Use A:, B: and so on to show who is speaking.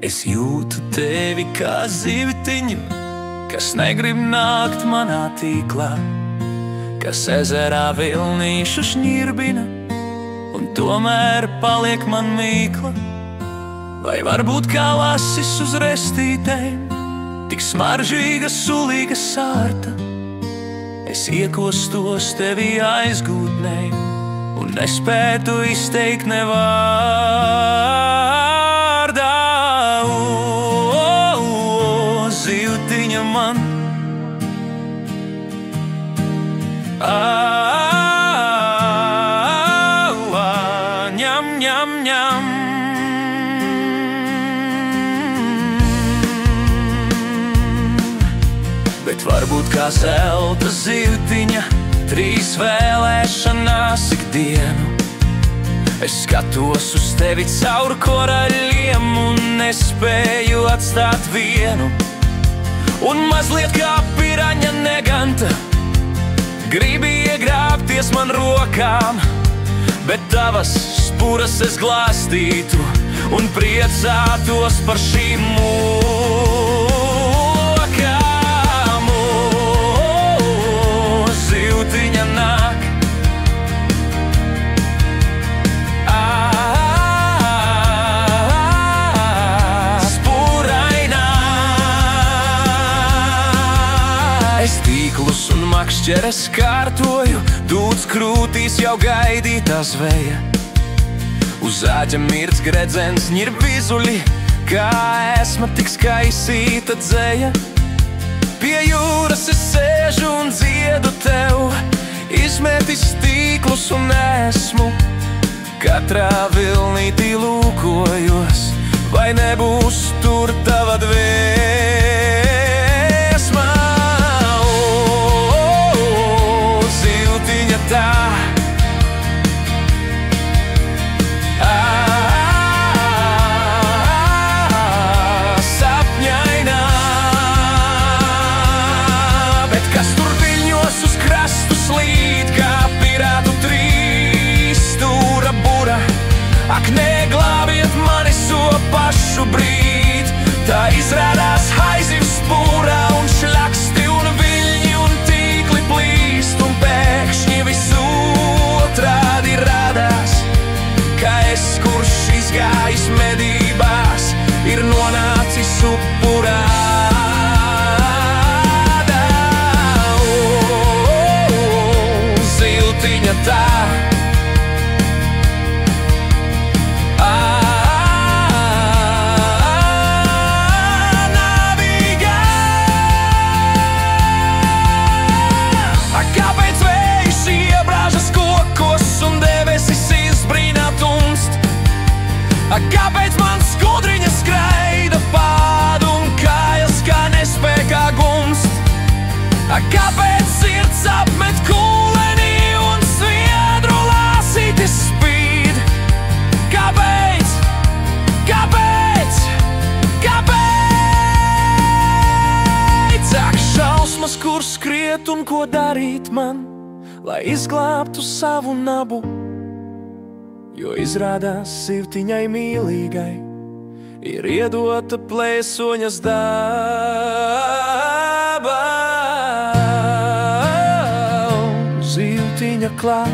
A: Es jūtu tevi kā zivtiņu, kas negrib nākt manā tīklā, kas ezerā vilnīšu šņirbina un tomēr paliek man mīkla. Vai varbūt kā lasis uz restītēm, tik smaržīga, sulīga sārta, es iekostos tevi aizgūtnēm un nespētu izteikt ne vārdā. Zivtiņa man, ņam, ņam, ņam. Bet varbūt kā zelta zivtiņa, 3 vēlēšanās ikdienu. Es skatos uz tevi caur koraļiem un nespēju atstāt vienu. Un mazliet kā piraņa neganta, gribi iegrābties man rokām, bet tavas spuras es glāstītu un priecātos par šīm mokām. Zivtiņa nāk, es tīklus un makšķeres kārtoju, dūts krūtīs jau gaidītā zveja. Uz āķa mirdz gredzens, ņirb vizuļi, kā esma tik skaisīta dzeja. Pie jūras es sēžu un dziedu tev, izmetis tīklus un esmu. Katrā vilnītī lūkojos, vai nebūs tur tava dvēsma. Zivtiņa tā, sapņainā, bet kas tur viļņos uz krastu slīd, kā pirātu 3 stūra bura. Ak, neglābiet mani so pašu brīd, tā izrādās haizivs spūrā un šļaksti un viļņi un tīkli plīst, un pēkšņi visotrādi rādās, ka es, kurš izgājis medībās, ir nonācis upurā. Zivtiņa tā, kāpēc vējš iebrāžas kokos un debesis izbrīnā tumst? Kāpēc man skudriņa skraida pādu un kājas kā nespēkā gumst? Kāpēc sirds apmet kūlenī un sviedru lāsītis spīd? Kāpēc? Kāpēc? Kāpēc? Ak, šausmas, kur skriet un ko darīt man, lai izglābtu savu nabu. Jo izrādās zivtiņai mīlīgai ir iedota plēsoņas daba. Zivtiņa klāt,